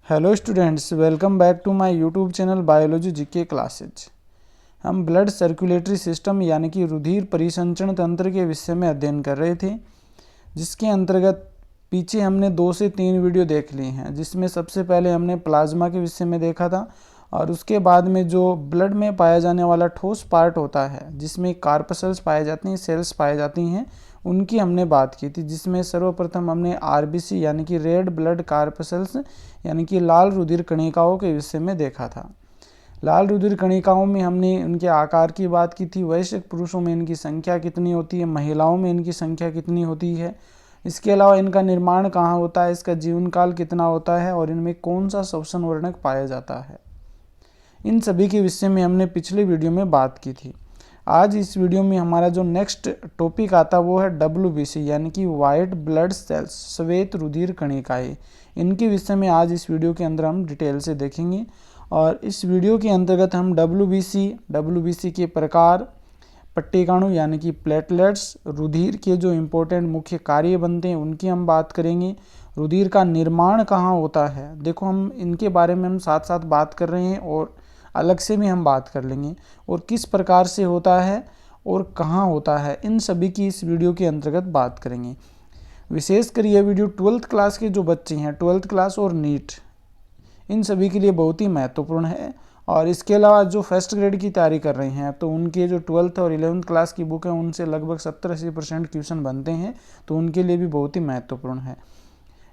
Hello students, welcome back to my YouTube channel biology GK classes. हम blood circulatory system यानी कि रुधिर परिसंचरण तंत्र के विषय में अध्ययन कर रहे थे, जिसके अंतर्गत पीछे हमने 2 से 3 वीडियो देख ली हैं, जिसमें सबसे पहले हमने प्लाज्मा के विषय में देखा था और उसके बाद में जो ब्लड में पाया जाने वाला ठोस पार्ट होता है जिसमें कार्पसेल्स पाए जाते हैं, सेल्स पाए जाती हैं, उनकी हमने बात की थी। जिसमें सर्वप्रथम हमने आरबीसी यानी कि रेड ब्लड कार्पसेल्स यानी कि लाल रुधिर कणिकाओं के विषय में देखा था। लाल रुधिर कणिकाओं में हमने उनके आकार की बात की थी, वयस्क पुरुषों में इनकी संख्या कितनी होती है, महिलाओं में इनकी संख्या कितनी होती है, इसके अलावा इनका निर्माण कहाँ होता है, इसका जीवन काल कितना होता है और इनमें कौन सा श्वसन वर्णक पाया जाता है। इन सभी के विषय में हमने पिछले वीडियो में बात की थी। आज इस वीडियो में हमारा जो नेक्स्ट टॉपिक आता वो है WBC यानी कि वाइट ब्लड सेल्स, श्वेत रुधिर कणिकाएं। इनके विषय में आज इस वीडियो के अंदर हम डिटेल से देखेंगे और इस वीडियो के अंतर्गत हम WBC के प्रकार, पट्टिकाणु यानी कि प्लेटलेट्स, रुधिर के जो इम्पोर्टेंट मुख्य कार्य बनते हैं उनकी हम बात करेंगे। रुधिर का निर्माण कहाँ होता है, देखो हम इनके बारे में हम साथ साथ बात कर रहे हैं और अलग से भी हम बात कर लेंगे, और किस प्रकार से होता है और कहाँ होता है, इन सभी की इस वीडियो के अंतर्गत बात करेंगे। विशेषकर यह वीडियो 12th क्लास के जो बच्चे हैं, 12th क्लास और नीट, इन सभी के लिए बहुत ही महत्वपूर्ण है। और इसके अलावा जो फर्स्ट ग्रेड की तैयारी कर रहे हैं तो उनके जो 12th और 11th क्लास की बुक है उनसे लगभग 70-80% क्वेश्चन बनते हैं, तो उनके लिए भी बहुत ही महत्वपूर्ण है।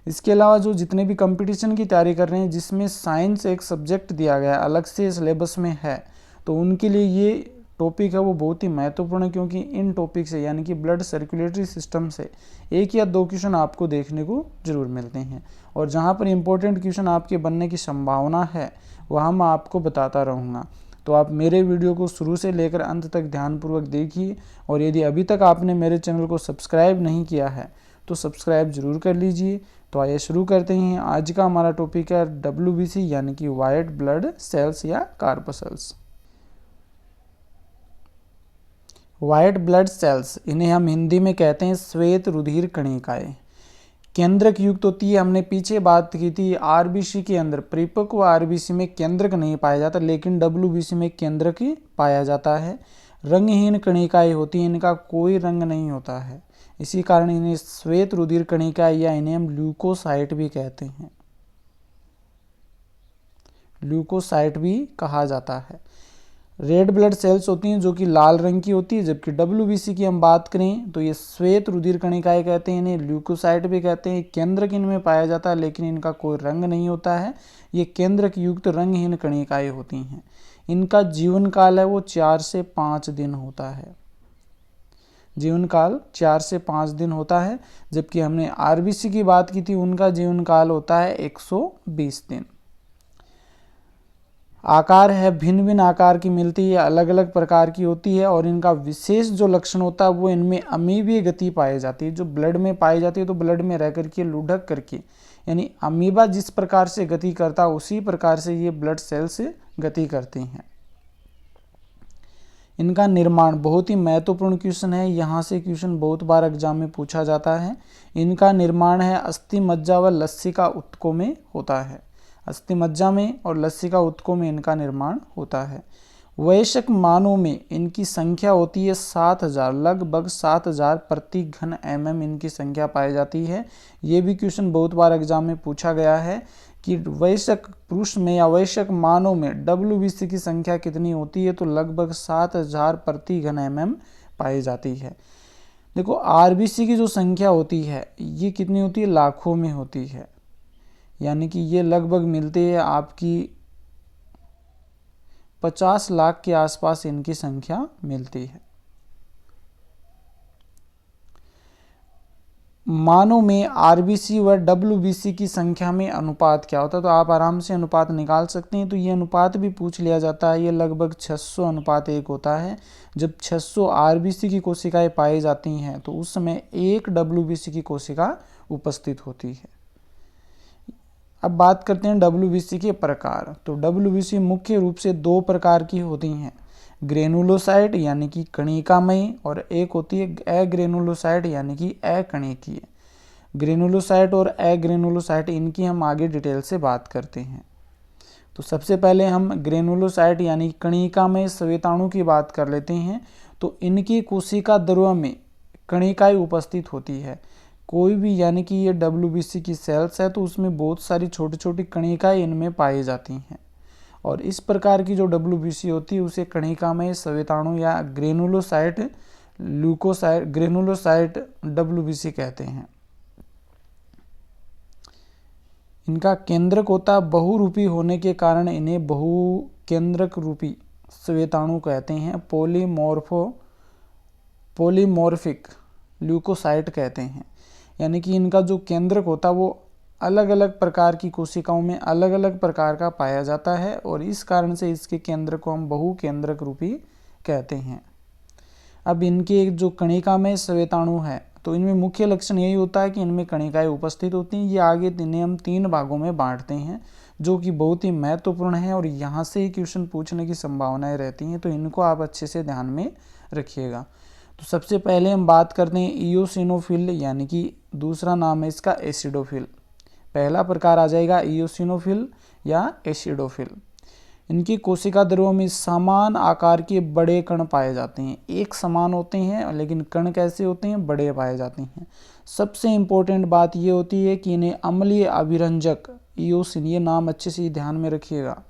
इसके अलावा जो जितने भी कंपटीशन की तैयारी कर रहे हैं जिसमें साइंस एक सब्जेक्ट दिया गया है, अलग से सिलेबस में है, तो उनके लिए ये टॉपिक है वो बहुत ही महत्वपूर्ण है, क्योंकि इन टॉपिक से यानी कि ब्लड सर्कुलेटरी सिस्टम से 1 या 2 क्वेश्चन आपको देखने को जरूर मिलते हैं। और जहाँ पर इम्पोर्टेंट क्वेश्चन आपके बनने की संभावना है वहाँ मैं आपको बताता रहूँगा। तो आप मेरे वीडियो को शुरू से लेकर अंत तक ध्यानपूर्वक देखिए, और यदि अभी तक आपने मेरे चैनल को सब्सक्राइब नहीं किया है तो सब्सक्राइब जरूर कर लीजिए। तो आइए शुरू करते हैं। आज का हमारा टॉपिक है WBC यानी कि वाइट ब्लड सेल्स या कार्पसेल्स। वाइट ब्लड सेल्स, इन्हें हम हिंदी में कहते हैं श्वेत रुधिर कणिकाएं। केंद्रक युक्त होती है। हमने पीछे बात की थी आरबीसी के अंदर परिपक्व आरबीसी में केंद्रक नहीं पाया जाता, लेकिन WBC में केंद्रक ही पाया जाता है। रंगहीन कणिकाएं होती हैं, इनका कोई रंग नहीं होता है, इसी कारण इन्हें श्वेत रुधिर कणिकाएं या इन्हें हम ल्यूकोसाइट भी कहते हैं, ल्यूकोसाइट भी कहा जाता है। रेड ब्लड सेल्स होती हैं जो कि लाल रंग की होती है, जबकि WBC की हम बात करें तो ये श्वेत रुधिर कणिकाएं कहते हैं, इन्हें ल्यूकोसाइट भी कहते हैं। केंद्रक इनमें पाया जाता है लेकिन इनका कोई रंग नहीं होता है, ये केंद्रक युक्त रंगहीन कणिकाएं होती हैं। इनका जीवन काल है वो 4 से 5 दिन होता है, जीवन काल 4 से 5 दिन होता है। जबकि हमने आरबीसी की बात की थी, उनका जीवन काल होता है 120 दिन। आकार है भिन्न भिन्न आकार की मिलती है, अलग अलग प्रकार की होती है, और इनका विशेष जो लक्षण होता है वो इनमें अमीबीय गति पाई जाती है। जो ब्लड में पाई जाती है तो ब्लड में रह करके लुढ़क करके, यानी अमीबा जिस प्रकार से गति करता है उसी प्रकार से ये ब्लड सेल से गति करती हैं। इनका निर्माण बहुत ही महत्वपूर्ण क्वेश्चन है, यहाँ से क्वेश्चन बहुत बार एग्जाम में पूछा जाता है। इनका निर्माण है अस्थि मज्जा व लसिका ऊतकों में होता है, अस्थि मज्जा में और लसिका ऊतकों में इनका निर्माण होता है। वयस्क मानव में इनकी संख्या होती है 7000, लगभग 7000 प्रति घन mm इनकी संख्या पाई जाती है। ये भी क्वेश्चन बहुत बार एग्जाम में पूछा गया है कि वयस्क पुरुष में या वयस्क मानव में WBC की संख्या कितनी होती है, तो लगभग 7000 प्रति घन mm पाई जाती है। देखो RBC की जो संख्या होती है ये कितनी होती है, लाखों में होती है, यानी कि ये लगभग मिलती है आपकी 50 लाख के आसपास इनकी संख्या मिलती है। मानव में आरबीसी व WBC की संख्या में अनुपात क्या होता है, तो आप आराम से अनुपात निकाल सकते हैं। तो ये अनुपात भी पूछ लिया जाता है, ये लगभग 600:1 होता है। जब 600 आरबीसी की कोशिकाएं पाई जाती हैं तो उस समय 1 WBC की कोशिका उपस्थित होती है। अब बात करते हैं WBC के प्रकार। तो WBC मुख्य रूप से 2 प्रकार की होती हैं, ग्रेनुलोसाइट यानी कि कणिकामयी, और एक होती है अग्रेनुलोसाइट यानी कि अकणिकीय। ग्रेनुलोसाइट और एग्रेनुलोसाइट, इनकी हम आगे डिटेल से बात करते हैं। तो सबसे पहले हम ग्रेनुलोसाइट यानी कणिका में श्वेताणु की बात कर लेते हैं। तो इनकी कोशिका द्रव्य में कणिकाएं उपस्थित होती है। कोई भी यानी कि ये WBC की सेल्स है तो उसमें बहुत सारी छोटी छोटी कणिकाएं इनमें पाई जाती हैं, और इस प्रकार की जो WBC होती है उसे कणिका में श्वेताणु या ग्रेनुलोसाइट ल्यूकोसाइट ग्रेनुलोसाइट WBC कहते हैं। इनका केंद्रक होता बहुरूपी होने के कारण इन्हें बहुकेंद्रक रूपी श्वेताणु कहते हैं। पॉलीमॉर्फिक ल्यूकोसाइट कहते हैं। यानी कि इनका जो केंद्रक होता है वो अलग अलग प्रकार की कोशिकाओं में अलग अलग प्रकार का पाया जाता है, और इस कारण से इसके केंद्र को हम बहुकेंद्रक रूपी कहते हैं। अब इनके जो कणिका में श्वेताणु है तो इनमें मुख्य लक्षण यही होता है कि इनमें कणिकाएं उपस्थित होती हैं। ये आगे इन्हें हम 3 भागों में बांटते हैं, जो कि बहुत ही महत्वपूर्ण है और यहाँ से ही क्वेश्चन पूछने की संभावनाएं रहती हैं, तो इनको आप अच्छे से ध्यान में रखिएगा। तो सबसे पहले हम बात करते हैं इयोसिनोफिल, यानी कि दूसरा नाम है इसका एसिडोफिल। पहला प्रकार आ जाएगा इयोसिनोफिल या एसिडोफिल। इनकी कोशिका द्रव्य में समान आकार के बड़े कण पाए जाते हैं। एक समान होते हैं लेकिन कण कैसे होते हैं, बड़े पाए जाते हैं। सबसे इम्पोर्टेंट बात ये होती है कि इन्हें अम्लीय अभिरंजक इयोसिन, ये नाम अच्छे से ध्यान में रखिएगा,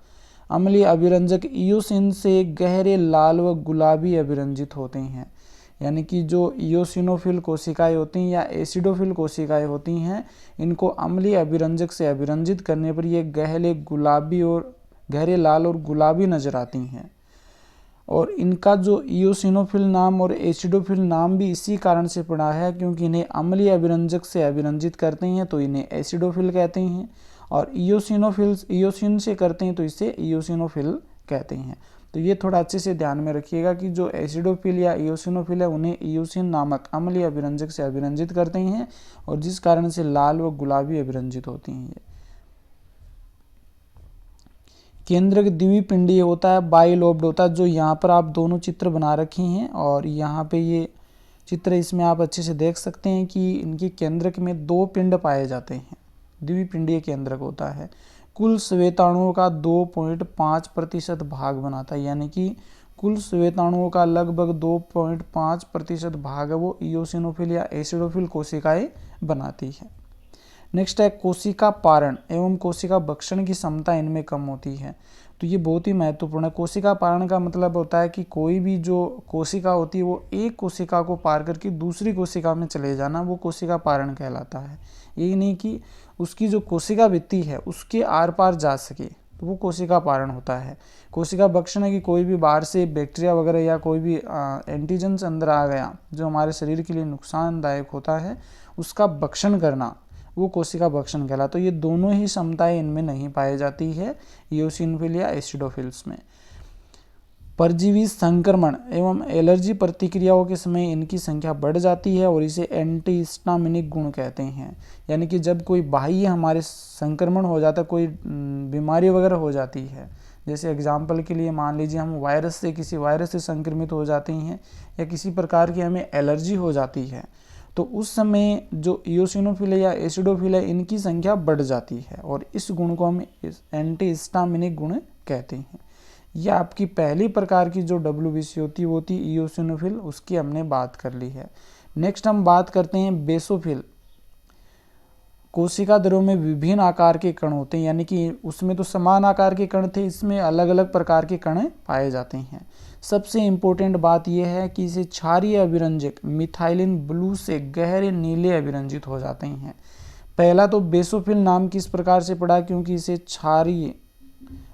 अम्लीय अभिरंजक इयोसिन से गहरे लाल व गुलाबी अभिरंजित होते हैं। यानी कि जो इयोसिनोफिल कोशिकाएं होती हैं या एसिडोफिल कोशिकाएं होती हैं, इनको अम्लीय अभिरंजक से अभिरंजित करने पर ये गहरे लाल और गुलाबी नजर आती हैं। और इनका जो इयोसिनोफिल नाम और एसिडोफिल नाम भी इसी कारण से पड़ा है, क्योंकि इन्हें अम्लीय अभिरंजक से अभिरंजित करते हैं तो इन्हें एसिडोफिल कहते हैं, और इयोसिन से करते हैं तो इसे इयोसिनोफिल कहते हैं। तो ये थोड़ा अच्छे से ध्यान में रखिएगा कि जो एसिडोफिल या इयोसिनोफिल है उन्हें इयोसिन नामक अम्लीय अभिरंजक से अभिरंजित करते हैं, और जिस कारण से लाल व गुलाबी अभिरंजित होती हैं। ये केंद्रक द्विपिंडीय होता है, बाइलोब्ड होता है, जो यहाँ पर आप दोनों चित्र बना रखे हैं, और यहाँ पे ये चित्र इसमें आप अच्छे से देख सकते हैं कि इनकी केंद्रक में 2 पिंड पाए जाते हैं। द्विपिंडीय केंद्रक होता है। कुल श्वेताणुओं का 2.5% भाग बनाता है, यानी कि कुल श्वेताणुओं का लगभग 2.5% भाग है वो इयोसिनोफिल या एसिडोफिल कोशिकाएं बनाती है। नेक्स्ट है कोशिका पारण एवं कोशिका भक्षण की क्षमता इनमें कम होती है। तो ये बहुत ही महत्वपूर्ण है। कोशिका पारण का मतलब होता है कि कोई भी जो कोशिका होती है वो एक कोशिका को पार करके दूसरी कोशिका में चले जाना, वो कोशिका पारण कहलाता है। यही नहीं कि उसकी जो कोशिका भित्ति है उसके आर पार जा सके, तो वो कोशिका पारण होता है। कोशिका भक्षण है कि कोई भी बाहर से बैक्टीरिया वगैरह या कोई भी एंटीजेंस अंदर आ गया जो हमारे शरीर के लिए नुकसानदायक होता है, उसका भक्षण करना, वो कोशिका भक्षण कहलाता। तो ये दोनों ही क्षमताएं इनमें नहीं पाई जाती है इयोसिनोफिल या एसिडोफिल्स में। परजीवी संक्रमण एवं एलर्जी प्रतिक्रियाओं के समय इनकी संख्या बढ़ जाती है और इसे एंटीहिस्टामिनिक गुण कहते हैं। यानी कि जब कोई बाह्य हमारे संक्रमण हो जाता है, कोई बीमारी वगैरह हो जाती है, जैसे एग्जाम्पल के लिए मान लीजिए हम किसी वायरस से संक्रमित हो जाते हैं या किसी प्रकार की हमें एलर्जी हो जाती है, तो उस समय जो इयोसिनोफिल या एसिडोफिल है इनकी संख्या बढ़ जाती है, और इस गुण को हम एंटीहिस्टामिनिक गुण कहते हैं। यह आपकी पहली प्रकार की जो WBC होती है वो थी इयोसिनोफिल, उसकी हमने बात कर ली है। नेक्स्ट हम बात करते हैं बेसोफिल। कोशिका द्रव्य में विभिन्न आकार के कण होते हैं, यानी कि उसमें तो समान आकार के कण थे, इसमें अलग अलग प्रकार के कण पाए जाते हैं। सबसे इम्पोर्टेंट बात यह है कि इसे क्षारीय अभिरंजक मिथाइलिन ब्लू से गहरे नीले अभिरंजित हो जाते हैं। पहला तो बेसोफिल नाम किस प्रकार से पड़ा, क्योंकि इसे क्षारीय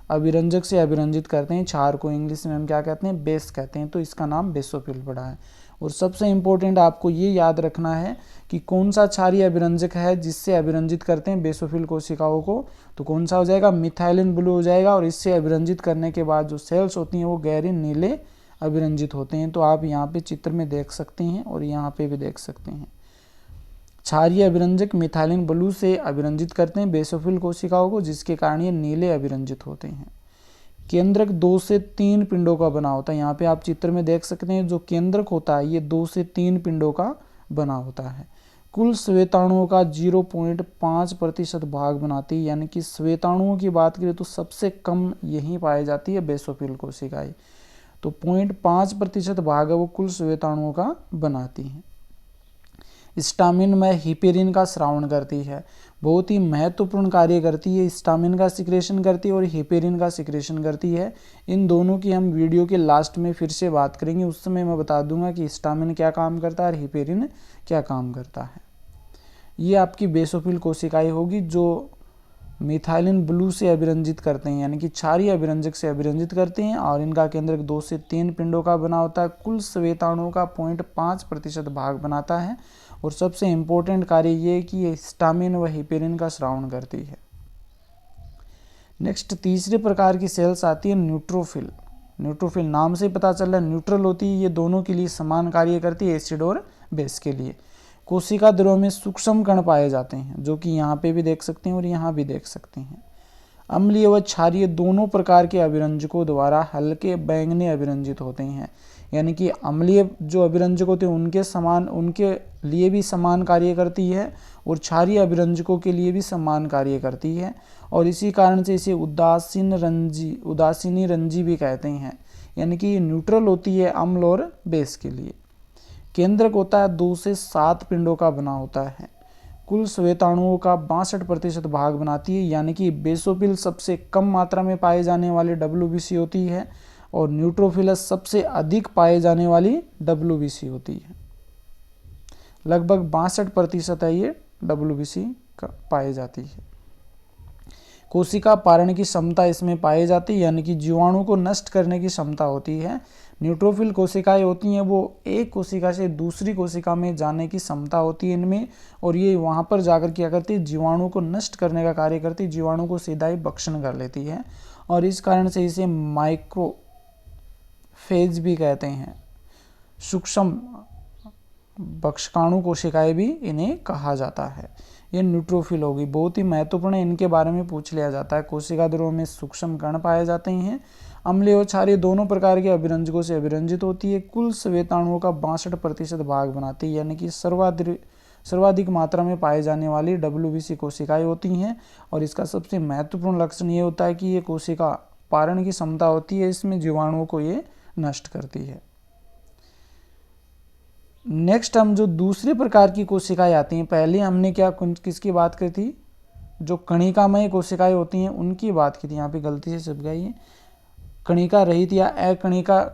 अभिरंजक से अभिरंजित करते हैं। क्षार को इंग्लिश में हम क्या कहते हैं, बेस कहते हैं, तो इसका नाम बेसोफिल पड़ा है। और सबसे इम्पोर्टेंट आपको ये याद रखना है कि कौन सा क्षारीय अभिरंजक है जिससे अभिरंजित करते हैं बेसोफिल कोशिकाओं को, तो कौन सा हो जाएगा, मिथाइलिन ब्लू हो जाएगा। और इससे अभिरंजित करने के बाद जो सेल्स होती हैं वो गहरे नीले अभिरंजित होते हैं। तो आप यहाँ पे चित्र में देख सकते हैं और यहाँ पे भी देख सकते हैं। क्षारीय अभिरंजक मिथाइलिन ब्लू से अभिरंजित करते हैं बेसोफिल कोशिकाओं को, जिसके कारण ये नीले अभिरंजित होते हैं। केंद्रक 2 से 3 पिंडों का बना होता है। यहाँ पे आप चित्र में देख सकते हैं जो केंद्रक होता है ये 2 से 3 पिंडों का बना होता है। कुल श्वेताणुओं का 0.5% भाग बनाती है। यानी कि श्वेताणुओं की बात करें तो सबसे कम यहीं पाई जाती है बेसोफिल कोशिकाएं। तो 0.5% भाग है वो कुल श्वेताणुओं का बनाती हैं। स्टामिन में हिपेरिन का स्रावण करती है, बहुत ही महत्वपूर्ण कार्य करती है। स्टामिन का सिक्रेशन करती है और हिपेरिन का सिक्रेशन करती है। इन दोनों की हम वीडियो के लास्ट में फिर से बात करेंगे, उस समय मैं बता दूंगा कि स्टामिन क्या काम करता है और हिपेरिन क्या काम करता है। ये आपकी बेसोफिल कोशिकाएं होगी जो मिथाइलिन ब्लू से अभिरंजित करते हैं, यानी कि क्षारीय अभिरंजक से अभिरंजित करते हैं, और इनका केंद्रक 2 से 3 पिंडों का बना होता है। कुल श्वेताणुओं का 0.5% भाग बनाता है और सबसे इम्पोर्टेंट कार्य ये है कि ये स्टामिन व हिपेरिन का स्रावण करती है। नेक्स्ट तीसरे प्रकार की सेल्स आती है न्यूट्रोफिल। न्यूट्रोफिल नाम से पता चल रहा है न्यूट्रल होती है, ये दोनों के लिए समान कार्य करती है, एसिड और बेस के लिए। कोशिका द्रव्य में सूक्ष्म कण पाए जाते हैं, जो कि यहाँ पे भी देख सकते हैं और यहाँ भी देख सकते हैं। अम्लीय व क्षारीय दोनों प्रकार के अभिरंजकों द्वारा हल्के बैंगनी अभिरंजित होते हैं। यानी कि अम्लीय जो अभिरंजक होते हैं उनके लिए भी समान कार्य करती है और क्षारीय अभिरंजकों के लिए भी समान कार्य करती है, और इसी कारण से इसे उदासीनी रंजी भी कहते हैं। यानी कि ये न्यूट्रल होती है अम्ल और बेस के लिए। केंद्रक होता है 2 से 7 पिंडों का बना होता है। कुल श्वेताणुओं का 62% भाग बनाती है। यानी कि बेसोफिल सबसे कम मात्रा में पाए जाने वाली WBC होती है और न्यूट्रोफिलस सबसे अधिक पाए जाने वाली WBC होती है। लगभग 62% है ये WBC का पाई जाती है। कोशिका पारण की क्षमता इसमें पाई जाती है, यानी कि जीवाणु को नष्ट करने की क्षमता होती है। न्यूट्रोफिल कोशिकाएं होती हैं वो एक कोशिका से दूसरी कोशिका में जाने की क्षमता होती है इनमें, और ये वहाँ पर जाकर क्या करती है, जीवाणु को नष्ट करने का कार्य करती है, जीवाणु को सीधा ही भक्षण कर लेती है, और इस कारण से इसे माइक्रोफेज भी कहते हैं। सूक्ष्म भक्षकाणु कोशिकाएं भी इन्हें कहा जाता है। ये न्यूट्रोफिल होगी, बहुत ही महत्वपूर्ण है, इनके बारे में पूछ लिया जाता है। कोशिका द्रव्य में सूक्ष्म कण पाए जाते हैं। अम्लीय और क्षारीय दोनों प्रकार के अभिरंजकों से अभिरंजित होती है। कुल श्वेताणुओं का 62% भाग बनाती है। यानी कि सर्वाधिक मात्रा में पाए जाने वाली WBC कोशिकाएं होती हैं, और इसका सबसे महत्वपूर्ण लक्षण ये होता है कि ये कोशिका पारण की क्षमता होती है, इसमें जीवाणुओं को ये नष्ट करती है। नेक्स्ट हम जो दूसरे प्रकार की कोशिकाएं आती हैं, पहले हमने किसकी बात की थी, जो कणिकामय कोशिकाएं होती हैं उनकी बात की थी। यहाँ पे गलती से छप गई है, कणिका रहित या अकणिकामय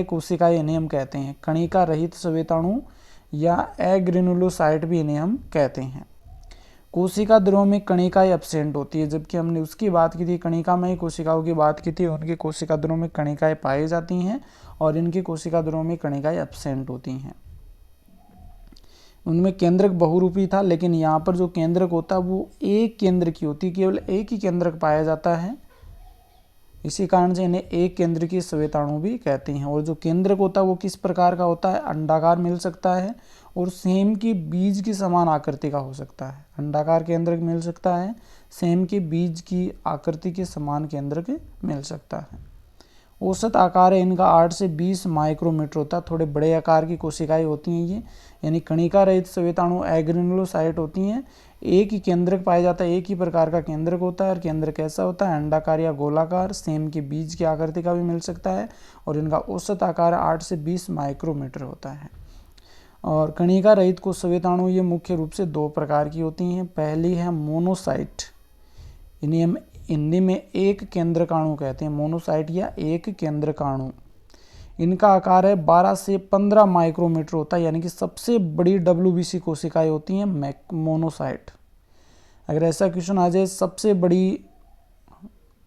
कोशिकाएं इन्हें हम कहते हैं। कणिका रहित श्वेताणु या एग्रेनुलोसाइट भी इन्हें हम कहते हैं। कोशिका द्रव्य में कणिकाएं एब्सेंट होती है, जबकि हमने उसकी बात की थी, कणिकामय कोशिकाओं की बात की थी, उनकी कोशिका द्रव्य में कणिकाएं पाई जाती हैं और इनकी कोशिका द्रव्य में कणिकाएं एब्सेंट होती हैं। उनमें केंद्रक बहुरूपी था, लेकिन यहाँ पर जो केंद्रक होता है वो एक केंद्र की होती है, केवल एक ही केंद्रक पाया जाता है, इसी कारण से इन्हें एक केंद्र की श्वेताणु भी कहते हैं। और जो केंद्रक होता है वो किस प्रकार का होता है, अंडाकार मिल सकता है और सेम की बीज की समान आकृति का हो सकता है। अंडाकार केंद्रक मिल सकता है, सेम के बीज की आकृति के समान केंद्रक मिल सकता है। औसत आकार है इनका 8 से 20 माइक्रोमीटर होता है। थोड़े बड़े आकार की कोशिकाएं होती हैं ये, यानी कणिका रहित श्वेताणु एग्रेनुलोसाइट होती हैं। एक ही केंद्रक पाया जाता है, एक ही प्रकार का केंद्रक होता है, और केंद्र कैसा होता है, अंडाकार या गोलाकार, सेम के बीज की आकृति का भी मिल सकता है, और इनका औसत आकार 8 से 20 माइक्रोमीटर होता है। और कणिका रहित को श्वेताणु ये मुख्य रूप से 2 प्रकार की होती हैं। पहली है मोनोसाइट, इन्हें हम हिंदी में एक केंद्रकाणु कहते हैं, मोनोसाइट या एक केंद्रकाणु। इनका आकार है 12 से 15 माइक्रोमीटर होता है, यानी कि सबसे बड़ी WBC कोशिकाएं होती हैं मोनोसाइट। अगर ऐसा क्वेश्चन आ जाए सबसे बड़ी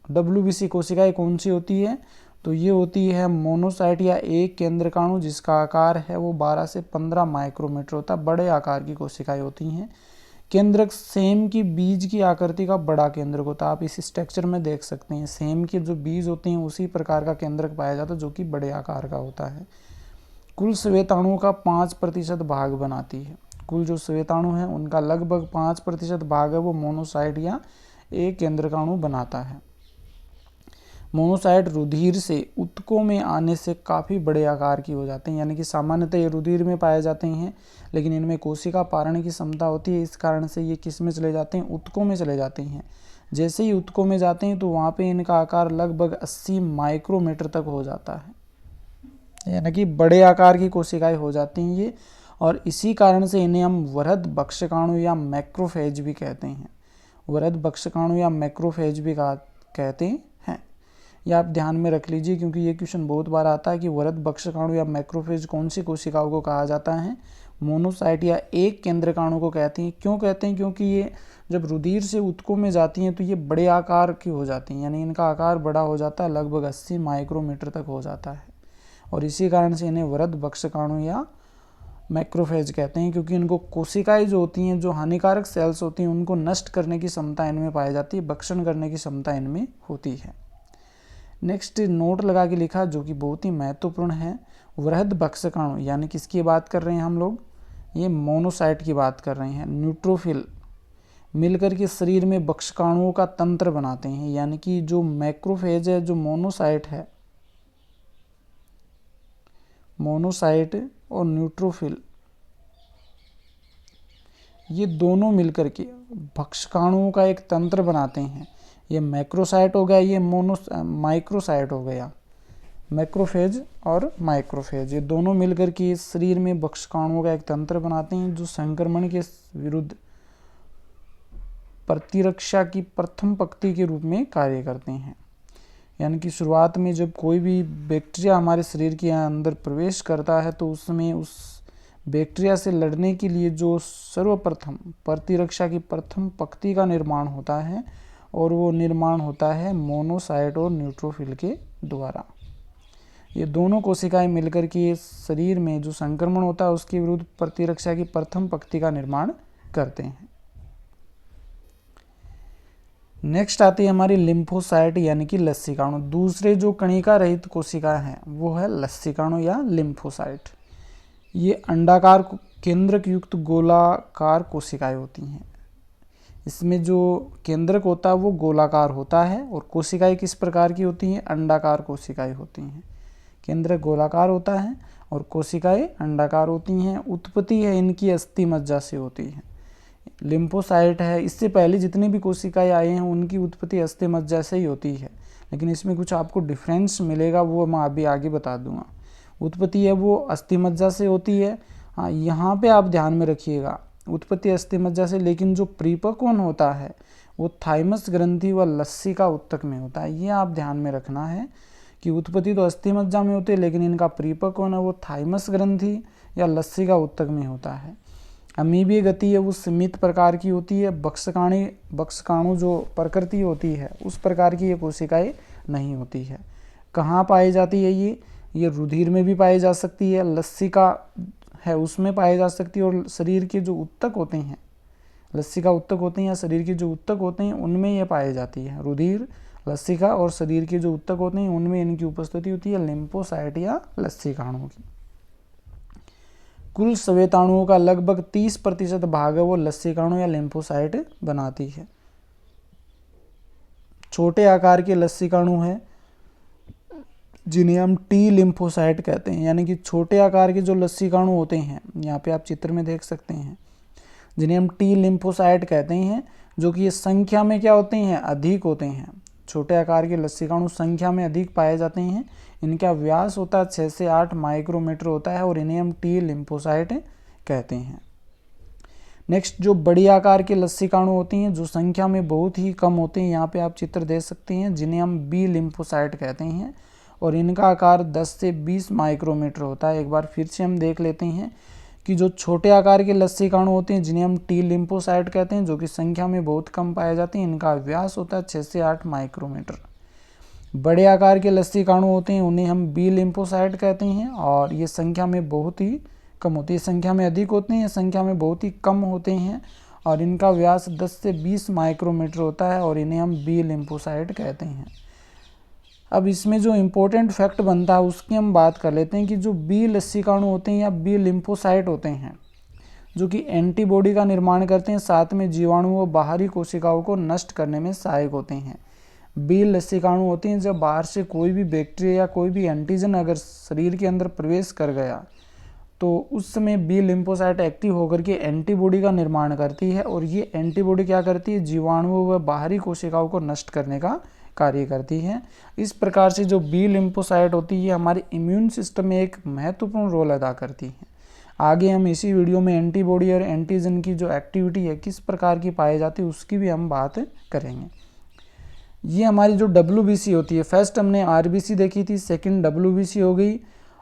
WBC कोशिकाएं कौन सी होती है, तो ये होती है मोनोसाइट या एक केंद्रकाणु, जिसका आकार है वो 12 से 15 माइक्रोमीटर होता है। बड़े आकार की कोशिकाएं होती हैं। केंद्रक सेम की बीज की आकृति का बड़ा केंद्रक होता है। आप इस स्ट्रक्चर में देख सकते हैं, सेम के जो बीज होते हैं उसी प्रकार का केंद्रक पाया जाता है, जो कि बड़े आकार का होता है। कुल श्वेताणुओं का 5% भाग बनाती है। कुल जो श्वेताणु हैं उनका लगभग 5% भाग है वो मोनोसाइट या एक केंद्रकाणु बनाता है। मोनोसाइट रुधिर से ऊतकों में आने से काफ़ी बड़े आकार की हो जाते हैं, यानी कि सामान्यतः ये रुधिर में पाए जाते हैं, लेकिन इनमें कोशिका पारण की क्षमता होती है, इस कारण से ये किस में चले जाते हैं, ऊतकों में चले जाते हैं। जैसे ही ऊतकों में जाते हैं तो वहाँ पे इनका आकार लगभग 80 माइक्रोमीटर तक हो जाता है, यानी कि बड़े आकार की कोशिकाएं हो जाती हैं ये, और इसी कारण से इन्हें हम वृहद भक्षकाणु या मैक्रोफेज भी कहते हैं। वृहद भक्षकाणु या मैक्रोफेज भी कहते हैं। ये आप ध्यान में रख लीजिए, क्योंकि ये क्वेश्चन बहुत बार आता है कि वृहद भक्षकाणु या मैक्रोफेज कौन सी कोशिकाओं को कहा जाता है। मोनोसाइट या एक केंद्रकाणु को कहते हैं। क्यों कहते हैं? क्योंकि ये जब रुधिर से ऊतकों में जाती हैं तो ये बड़े आकार की हो जाती हैं, यानी इनका आकार बड़ा हो जाता है, लगभग 80 माइक्रोमीटर तक हो जाता है, और इसी कारण से इन्हें वृहद भक्षकाणु या मैक्रोफेज कहते हैं, क्योंकि इनको कोशिकाएं जो होती हैं, जो हानिकारक सेल्स होती हैं, उनको नष्ट करने की क्षमता इनमें पाई जाती है, भक्षण करने की क्षमता इनमें होती है। नेक्स्ट नोट लगा के लिखा, जो कि बहुत ही महत्वपूर्ण है, वृहद भक्षकाणु यानी किसकी बात कर रहे हैं हम लोग, ये मोनोसाइट की बात कर रहे हैं। न्यूट्रोफिल मिलकर के शरीर में भक्षकाणुओं का तंत्र बनाते हैं, यानी कि जो मैक्रोफेज है, जो मोनोसाइट है, मोनोसाइट और न्यूट्रोफिल, ये दोनों मिलकर के भक्षकाणुओं का एक तंत्र बनाते हैं। ये मैक्रोसाइट हो गया, ये माइक्रोसाइट हो गया। मैक्रोफेज और माइक्रोफेज ये दोनों मिलकर के शरीर में भक्षकाणुओं का एक तंत्र बनाते हैं, जो संक्रमण के विरुद्ध प्रतिरक्षा की प्रथम पंक्ति के रूप में कार्य करते हैं। यानी कि शुरुआत में जब कोई भी बैक्टीरिया हमारे शरीर के अंदर प्रवेश करता है तो उसमें उस बैक्टीरिया से लड़ने के लिए जो सर्वप्रथम प्रतिरक्षा की प्रथम पंक्ति का निर्माण होता है, और वो निर्माण होता है मोनोसाइट और न्यूट्रोफिल के द्वारा। ये दोनों कोशिकाएं मिलकर के शरीर में जो संक्रमण होता है उसके विरुद्ध प्रतिरक्षा की प्रथम पंक्ति का निर्माण करते हैं। नेक्स्ट आती है हमारी लिम्फोसाइट यानी कि लस्सीकाणु। दूसरे जो कणिका रहित कोशिका हैं वो है लस्सीकाणु या लिम्फोसाइट। ये अंडाकार केंद्रक युक्त गोलाकार कोशिकाएं होती हैं। इसमें जो केंद्रक होता है वो गोलाकार होता है, और कोशिकाएं किस प्रकार की होती हैं, अंडाकार कोशिकाएं होती हैं। केंद्रक गोलाकार होता है और कोशिकाएं अंडाकार होती हैं। उत्पत्ति है इनकी अस्थि मज्जा से होती है। लिम्फोसाइट है, इससे पहले जितनी भी कोशिकाएं आई हैं उनकी उत्पत्ति अस्थि मज्जा से ही होती है, लेकिन इसमें कुछ आपको डिफरेंस मिलेगा, वो मैं अभी आगे बता दूंगा। उत्पत्ति है वो अस्थि मज्जा से होती है। हाँ, यहाँ पे आप ध्यान में रखिएगा, उत्पत्ति अस्थि मज्जा से, लेकिन जो परिपक्वन होता है वो थाइमस ग्रंथि व लस्सिका उत्तक में होता है। ये आप ध्यान में रखना है कि उत्पत्ति तो अस्थि मज्जा में होती है, लेकिन इनका परिपक्वन है वो थाइमस ग्रंथि या लस्सिका उत्तक में होता है। अमीबीय गति है वो सीमित प्रकार की होती है। भक्षकाणु जो प्रकृति होती है उस प्रकार की ये कोशिकाएं नहीं होती है। कहाँ पाई जाती है ये रुधिर में भी पाई जा सकती है, लस्सिका है उसमें पाई जा सकती है, और शरीर के जो उत्तक होते हैं, लस्सिका उत्तक होते हैं या शरीर के जो उत्तक होते हैं उनमें ये पाई जाती है। रुधिर, लस्सिका और शरीर के जो उत्तक होते हैं उनमें इनकी उपस्थिति होती है लिम्फोसाइट या लस्सीकाणुओं की। कुल श्वेताणुओं का लगभग 30% भाग है वो लस्सीकाणु या लिम्फोसाइट बनाती है। छोटे आकार के लस्सीकाणु हैं जिन्हें हम टी लिम्फोसाइट कहते हैं, यानी कि छोटे आकार के जो लस्सीकाणु होते हैं, यहाँ पे आप चित्र में देख सकते हैं, जिन्हें हम टी लिम्फोसाइट कहते हैं, जो कि ये संख्या में क्या होते हैं, अधिक होते हैं। छोटे आकार के लस्सीकाणु संख्या में अधिक पाए जाते हैं। इनका व्यास होता है 6 से 8 माइक्रोमीटर होता है, और इन्हें हम टी लिम्फोसाइट कहते हैं। नेक्स्ट जो बड़ी आकार के लस्सीकाणु होती हैं जो संख्या में बहुत ही कम होते हैं, यहाँ पे आप चित्र देख सकते हैं, जिन्हें हम बी लिम्फोसाइट कहते हैं, और इनका आकार 10 से 20 माइक्रोमीटर होता है। एक बार फिर से हम देख लेते हैं कि जो छोटे आकार के लस्सीकाणु होते हैं जिन्हें हम टी लिम्फोसाइट कहते हैं, जो कि संख्या में बहुत कम पाए जाते हैं, इनका व्यास होता है 6 से 8 माइक्रोमीटर। बड़े आकार के लस्सीकाणु होते हैं उन्हें हम बी लिम्फोसाइट कहते हैं, और ये संख्या में बहुत ही कम होती है। संख्या में अधिक होते हैं, संख्या में बहुत ही कम होते हैं, और इनका व्यास 10 से 20 माइक्रोमीटर होता है, और इन्हें हम बी लिम्फोसाइट कहते हैं। अब इसमें जो इम्पोर्टेंट फैक्ट बनता है उसकी हम बात कर लेते हैं कि जो बी लस्सीकाणु होते हैं या बी लिम्फोसाइट होते हैं, जो कि एंटीबॉडी का निर्माण करते हैं, साथ में जीवाणु व बाहरी कोशिकाओं को नष्ट करने में सहायक होते हैं। बी लसीकाणु होते हैं जब बाहर से कोई भी बैक्टीरिया या कोई भी एंटीजन अगर शरीर के अंदर प्रवेश कर गया तो उस समय बी लिम्फोसाइट एक्टिव होकर के एंटीबॉडी का निर्माण करती है, और ये एंटीबॉडी क्या करती है, जीवाणुओं व बाहरी कोशिकाओं को नष्ट करने का कार्य करती है। इस प्रकार से जो बी लिम्फोसाइट होती है हमारे इम्यून सिस्टम में एक महत्वपूर्ण रोल अदा करती है। आगे हम इसी वीडियो में एंटीबॉडी और एंटीजन की जो एक्टिविटी है किस प्रकार की पाई जाती है उसकी भी हम बात करेंगे। ये हमारी जो WBC होती है, फर्स्ट हमने RBC देखी थी, सेकंड WBC हो गई।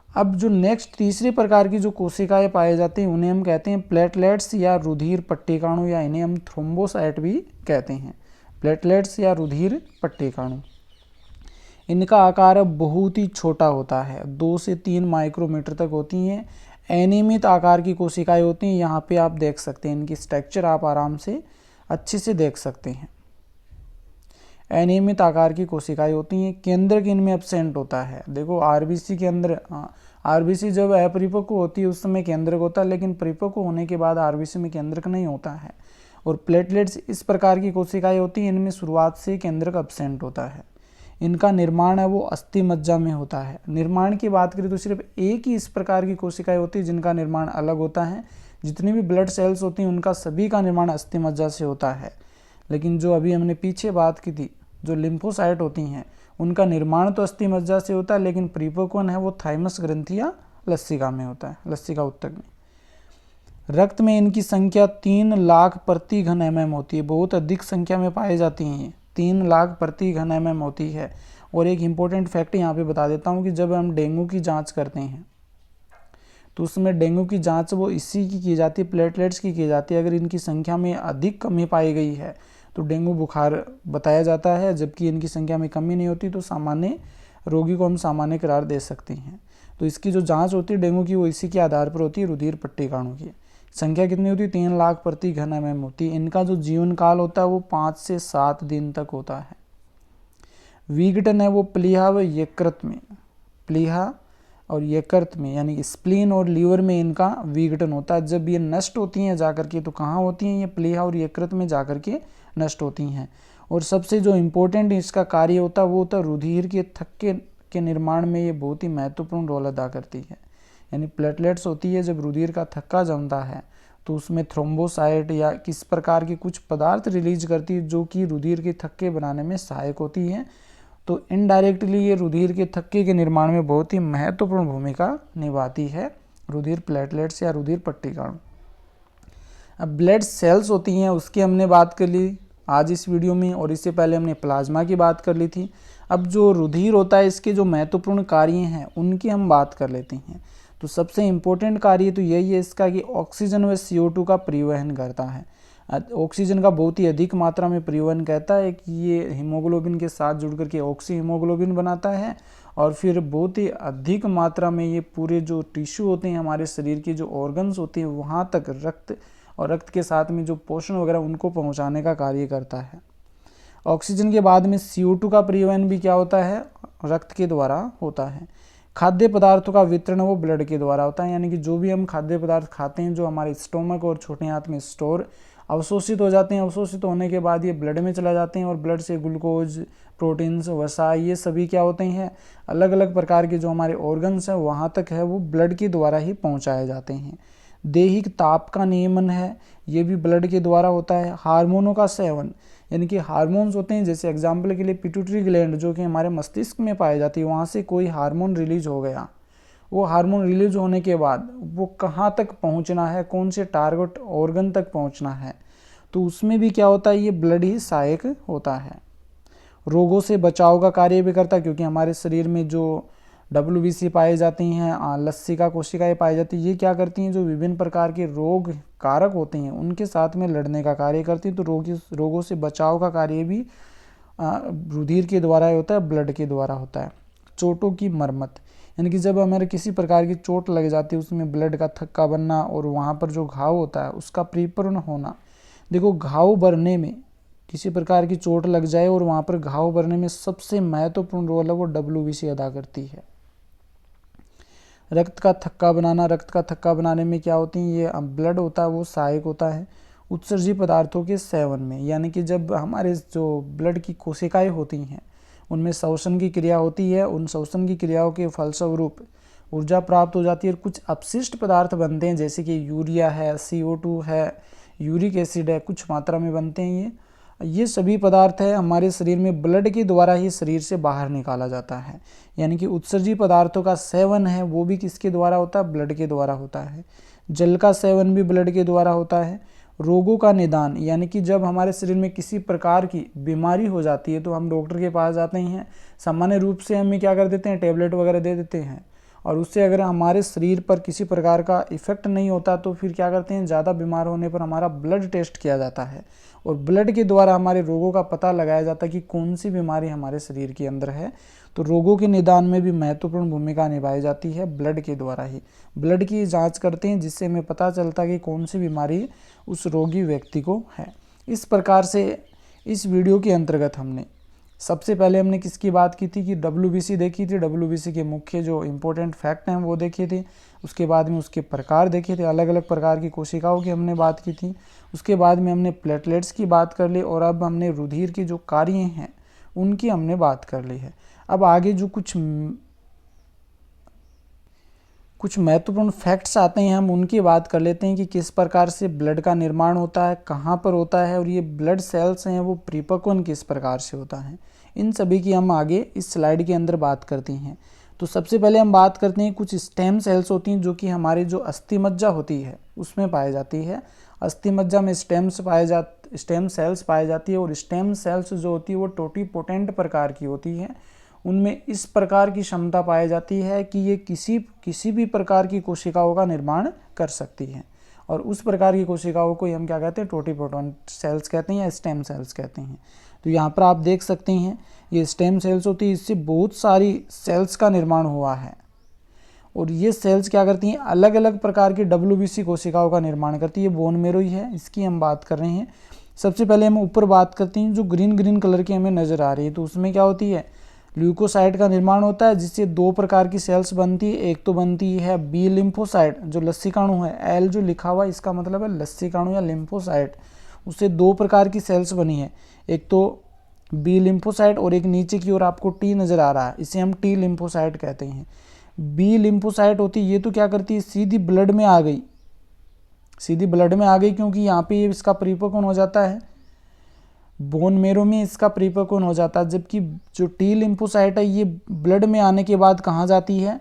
अब जो नेक्स्ट तीसरे प्रकार की जो कोशिकाएं पाए जाते हैं उन्हें हम कहते हैं प्लेटलेट्स या रुधिर पट्टिकाणु, या इन्हें हम थ्रोम्बोसाइट भी कहते हैं। प्लेटलेट्स या रुधिर पट्टिकाणु, इनका आकार अब बहुत ही छोटा होता है, 2 से 3 माइक्रोमीटर तक होती हैं। अनियमित आकार की कोशिकाएं होती हैं, यहाँ पे आप देख सकते हैं इनकी स्ट्रक्चर आप आराम से अच्छे से देख सकते हैं। अनियमित आकार की कोशिकाएं होती हैं, केंद्रक इनमें एब्सेंट होता है। देखो RBC के अंदर RBC जब अपरिपक्व होती है उस समय केंद्रक होता है, लेकिन परिपक्व होने के बाद RBC में केंद्रक नहीं होता है। और प्लेटलेट्स इस प्रकार की कोशिकाएं होती हैं, इनमें शुरुआत से केंद्रक एब्सेंट होता है। इनका निर्माण है वो अस्थि मज्जा में होता है। निर्माण की बात करें तो सिर्फ एक ही इस प्रकार की कोशिकाएं होती है जिनका निर्माण अलग होता है। जितनी भी ब्लड सेल्स होती हैं उनका सभी का निर्माण अस्थि मज्जा से होता है, लेकिन जो अभी हमने पीछे बात की थी जो लिम्फोसाइट होती हैं उनका निर्माण तो अस्थि मज्जा से होता है, लेकिन परिपक्वन है वो थाइमस ग्रंथि या लसिका में होता है, लसिका उत्तक में। रक्त में इनकी संख्या 3 लाख प्रति घन mm होती है, बहुत अधिक संख्या में पाए जाती हैं ये, 3 लाख प्रति घन mm होती है। और एक इम्पोर्टेंट फैक्ट यहाँ पे बता देता हूँ कि जब हम डेंगू की जांच करते हैं तो उसमें डेंगू की जांच वो इसी की जाती है, प्लेटलेट्स की जाती है। अगर इनकी संख्या में अधिक कमी पाई गई है तो डेंगू बुखार बताया जाता है, जबकि इनकी संख्या में कमी नहीं होती तो सामान्य रोगी को हम सामान्य करार दे सकते हैं। तो इसकी जो जांच होती है डेंगू की वो इसी के आधार पर होती है, रुधिर पट्टिकाणु की। संख्या कितनी होती है, 3 लाख प्रति घन mm होती है। इनका जो जीवन काल होता है वो 5 से 7 दिन तक होता है। विघटन है वो प्लीहा व यकृत में, प्लीहा और यकृत में यानी कि स्प्लीन और लीवर में इनका विघटन होता है। जब ये नष्ट होती हैं जाकर के तो कहाँ होती हैं, ये प्लीहा और यकृत में जाकर के नष्ट होती हैं। और सबसे जो इम्पोर्टेंट इसका कार्य होता है वो होता है रुधिर के थक्के के निर्माण में ये बहुत ही महत्वपूर्ण रोल अदा करती है। यानी प्लेटलेट्स होती है जब रुधिर का थक्का जमता है तो उसमें थ्रोम्बोसाइट या किस प्रकार की कुछ पदार्थ रिलीज करती है जो कि रुधिर के थक्के बनाने में सहायक होती है। तो इनडायरेक्टली ये रुधिर के थक्के के निर्माण में बहुत ही महत्वपूर्ण भूमिका निभाती है रुधिर प्लेटलेट्स या रुधिर पट्टिकाणु। अब ब्लड सेल्स होती हैं उसकी हमने बात कर ली आज इस वीडियो में, और इससे पहले हमने प्लाज्मा की बात कर ली थी। अब जो रुधिर होता है इसके जो महत्वपूर्ण कार्य हैं उनकी हम बात कर लेते हैं। तो सबसे इम्पोर्टेंट कार्य तो यही है इसका कि ऑक्सीजन व CO2 का परिवहन करता है। ऑक्सीजन का बहुत ही अधिक मात्रा में परिवहन करता है कि ये हीमोग्लोबिन के साथ जुड़ करके ऑक्सी हीमोग्लोबिन बनाता है, और फिर बहुत ही अधिक मात्रा में ये पूरे जो टिश्यू होते हैं हमारे शरीर के जो ऑर्गन्स होते हैं वहाँ तक रक्त और रक्त के साथ में जो पोषण वगैरह उनको पहुँचाने का कार्य करता है। ऑक्सीजन के बाद में CO2 का परिवहन भी क्या होता है, रक्त के द्वारा होता है। खाद्य पदार्थों का वितरण वो ब्लड के द्वारा होता है, यानी कि जो भी हम खाद्य पदार्थ खाते हैं जो हमारे स्टोमक और छोटे हाथ में स्टोर अवशोषित हो जाते हैं, अवशोषित होने के बाद ये ब्लड में चला जाते हैं और ब्लड से ग्लूकोज, प्रोटीन्स, वसा ये सभी क्या होते हैं अलग अलग प्रकार के जो हमारे ऑर्गन्स हैं वहाँ तक है वो ब्लड के द्वारा ही पहुँचाए जाते हैं। दैहिक ताप का नियमन है ये भी ब्लड के द्वारा होता है। हार्मोनों का सेवन यानी कि हार्मोन्स होते हैं, जैसे एग्जाम्पल के लिए पिट्यूटरी ग्लैंड जो कि हमारे मस्तिष्क में पाई जाती है, वहाँ से कोई हार्मोन रिलीज हो गया, वो हार्मोन रिलीज होने के बाद वो कहाँ तक पहुँचना है, कौन से टारगेट ऑर्गन तक पहुँचना है, तो उसमें भी क्या होता है ये ब्लड ही सहायक होता है। रोगों से बचाव का कार्य भी करता है क्योंकि हमारे शरीर में जो WBC पाई जाती हैं, लसिका कोशिकाएं पाई जाती हैं, ये क्या करती हैं जो विभिन्न प्रकार के रोग कारक होते हैं उनके साथ में लड़ने का कार्य करती हैं। तो रोगों से बचाव का कार्य भी रुधिर के द्वारा होता है, ब्लड के द्वारा होता है। चोटों की मरम्मत यानी कि जब हमारे किसी प्रकार की चोट लग जाती है उसमें ब्लड का थक्का बनना और वहाँ पर जो घाव होता है उसका परिपूर्ण होना। देखो घाव भरने में किसी प्रकार की चोट लग जाए और वहाँ पर घाव भरने में सबसे महत्वपूर्ण रोल है वो WBC अदा करती है। रक्त का थक्का बनाना, रक्त का थक्का बनाने में क्या होती है ये ब्लड होता है वो सहायक होता है। उत्सर्जी पदार्थों के सेवन में, यानी कि जब हमारे जो ब्लड की कोशिकाएं होती हैं उनमें श्वसन की क्रिया होती है, उन श्वसन की क्रियाओं के फलस्वरूप ऊर्जा प्राप्त हो जाती है और कुछ अपशिष्ट पदार्थ बनते हैं, जैसे कि यूरिया है, CO2 है, यूरिक एसिड है, कुछ मात्रा में बनते हैं। ये सभी पदार्थ है हमारे शरीर में ब्लड के द्वारा ही शरीर से बाहर निकाला जाता है। यानी कि उत्सर्जी पदार्थों का सेवन है वो भी किसके द्वारा होता है? ब्लड के द्वारा होता है। जल का सेवन भी ब्लड के द्वारा होता है। रोगों का निदान, यानी कि जब हमारे शरीर में किसी प्रकार की बीमारी हो जाती है तो हम डॉक्टर के पास जाते हैं। सामान्य रूप से हमें क्या कर देते हैं? टैबलेट वगैरह दे देते हैं, और उससे अगर हमारे शरीर पर किसी प्रकार का इफेक्ट नहीं होता तो फिर क्या करते हैं? ज़्यादा बीमार होने पर हमारा ब्लड टेस्ट किया जाता है और ब्लड के द्वारा हमारे रोगों का पता लगाया जाता है कि कौन सी बीमारी हमारे शरीर के अंदर है। तो रोगों के निदान में भी महत्वपूर्ण भूमिका निभाई जाती है ब्लड के द्वारा ही। ब्लड की जांच करते हैं जिससे हमें पता चलता है कि कौन सी बीमारी उस रोगी व्यक्ति को है। इस प्रकार से इस वीडियो के अंतर्गत हमने सबसे पहले हमने किसकी बात की थी कि WBC देखी थी। WBC के मुख्य जो इम्पोर्टेंट फैक्ट हैं वो देखे थे। उसके बाद में उसके प्रकार देखे थे, अलग अलग प्रकार की कोशिकाओं की हमने बात की थी। उसके बाद में हमने प्लेटलेट्स की बात कर ली और अब हमने रुधिर के जो कार्य हैं उनकी हमने बात कर ली है। अब आगे जो कुछ महत्वपूर्ण फैक्ट्स आते हैं हम उनकी बात कर लेते हैं कि किस प्रकार से ब्लड का निर्माण होता है, कहाँ पर होता है, और ये ब्लड सेल्स हैं वो परिपक्वन किस प्रकार से होता है। इन सभी की हम आगे इस स्लाइड के अंदर बात करते हैं। तो सबसे पहले हम बात करते हैं कुछ स्टेम सेल्स होती हैं जो कि हमारे जो अस्थि मज्जा होती है उसमें पाई जाती है। अस्थि मज्जा में स्टेम सेल्स पाए जाती है और स्टेम सेल्स जो होती है वो टोटीपोटेंट प्रकार की होती है। उनमें इस प्रकार की क्षमता पाई जाती है कि ये किसी भी प्रकार की कोशिकाओं का निर्माण कर सकती है, और उस प्रकार की कोशिकाओं को हम क्या कहते हैं? टोटीपोटेंट सेल्स कहते हैं या स्टेम सेल्स कहते हैं। तो यहाँ पर आप देख सकते हैं ये स्टेम सेल्स होती है, इससे बहुत सारी सेल्स का निर्माण हुआ है और ये सेल्स क्या करती हैं? अलग अलग प्रकार की WBC कोशिकाओं का निर्माण करती है। बोन मेरो ही है, इसकी हम बात कर रहे हैं। सबसे पहले हम ऊपर बात करते हैं जो ग्रीन कलर की हमें नज़र आ रही है, तो उसमें क्या होती है? ल्यूकोसाइट का निर्माण होता है जिससे दो प्रकार की सेल्स बनती है। एक तो बनती है बी लिम्फोसाइट जो लस्सीकाणु है, एल जो लिखा हुआ है इसका मतलब है लस्सीकाणु या लिम्फोसाइट। उससे दो प्रकार की सेल्स बनी है, एक तो बी लिम्फोसाइट और एक नीचे की ओर आपको टी नज़र आ रहा है, इसे हम टी लिम्फोसाइट कहते हैं। बी लिम्फोसाइट होती है ये तो क्या करती है? सीधी ब्लड में आ गई, क्योंकि यहाँ पे ये इसका परिपक्वन हो जाता है, बोन मेरो में इसका परिपक्वन हो जाता है। जबकि जो टी लिम्फोसाइट है ये ब्लड में आने के बाद कहाँ जाती है?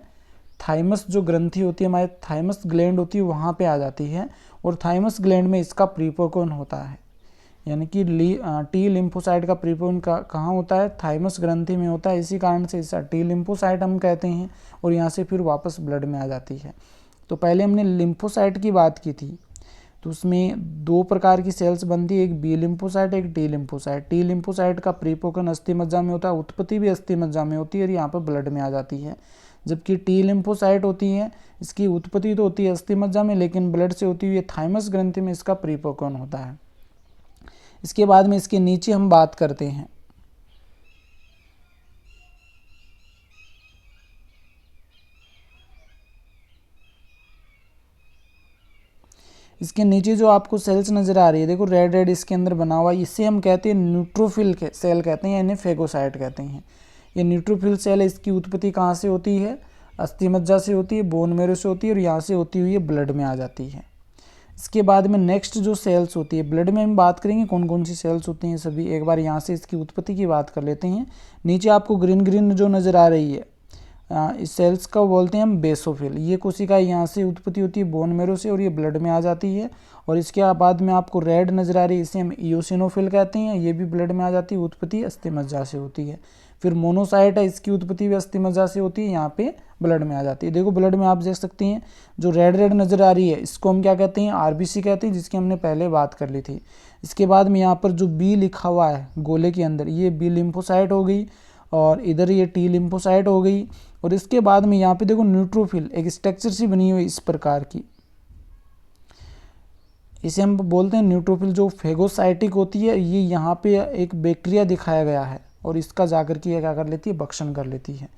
थाइमस जो ग्रंथि होती है, हमारे थाइमस ग्लैंड होती है वहाँ पे आ जाती है और थाइमस ग्लैंड में इसका परिपक्वन होता है। यानी कि टी लिम्फोसाइट का परिपक्वन कहाँ होता है? थाइमस ग्रंथि में होता है। इसी कारण से इसे टी लिम्फोसाइट हम कहते हैं और यहाँ से फिर वापस ब्लड में आ जाती है। तो पहले हमने लिम्फोसाइट की बात की थी, तो उसमें दो प्रकार की सेल्स बनती है, एक बी लिम्फोसाइट एक टी लिम्फोसाइट। टी लिम्फोसाइट का परिपक्वन अस्थि मज्जा में होता है, उत्पत्ति भी अस्थि मज्जा में होती है और यहाँ पर ब्लड में आ जाती है। जबकि टी लिम्फोसाइट होती है इसकी उत्पत्ति तो होती है अस्थि मज्जा में, लेकिन ब्लड से होती हुई थाइमस ग्रंथि में इसका परिपक्वन होता है। इसके बाद में इसके नीचे हम बात करते हैं इसके नीचे जो आपको सेल्स नज़र आ रही है, देखो रेड इसके अंदर बना हुआ है, इसे हम कहते हैं न्यूट्रोफिल सेल कहते हैं, इन्हें फेगोसाइट कहते हैं। ये न्यूट्रोफिल सेल है, इसकी उत्पत्ति कहाँ से होती है? अस्थि मज्जा से होती है, बोन मेरो से होती है और यहाँ से होती हुई ब्लड में आ जाती है। इसके बाद में नेक्स्ट जो सेल्स होती है, ब्लड में हम बात करेंगे कौन कौन सी सेल्स होती हैं सभी। एक बार यहाँ से इसकी उत्पत्ति की बात कर लेते हैं। नीचे आपको ग्रीन जो नज़र आ रही है इस सेल्स का बोलते हैं हम बेसोफिल। ये कोशिका यहाँ से उत्पत्ति होती है बोन मेरो से और ये ब्लड में आ जाती है। और इसके बाद में आपको रेड नज़र आ रही है, इसे हम इयोसिनोफिल कहते हैं, ये भी ब्लड में आ जाती है, उत्पत्ति अस्थि मज्जा से होती है। फिर मोनोसाइट है, इसकी उत्पत्ति भी अस्थि मज्जा से होती है, यहाँ पे ब्लड में आ जाती है। देखो ब्लड में आप देख सकते हैं जो रेड नज़र आ रही है इसको हम क्या कहते हैं? RBC कहते हैं, जिसकी हमने पहले बात कर ली थी। इसके बाद में यहाँ पर जो बी लिखा हुआ है गोले के अंदर, ये बी लिम्फोसाइट हो गई और इधर ये टी लिम्फोसाइट हो गई। और इसके बाद में यहाँ पे देखो न्यूट्रोफिल एक स्ट्रक्चर सी बनी हुई इस प्रकार की, इसे हम बोलते हैं न्यूट्रोफिल, जो फेगोसाइटिक होती है। ये यहाँ पे एक बैक्टीरिया दिखाया गया है और इसका जाकर के क्या कर लेती है? भक्षण कर लेती है।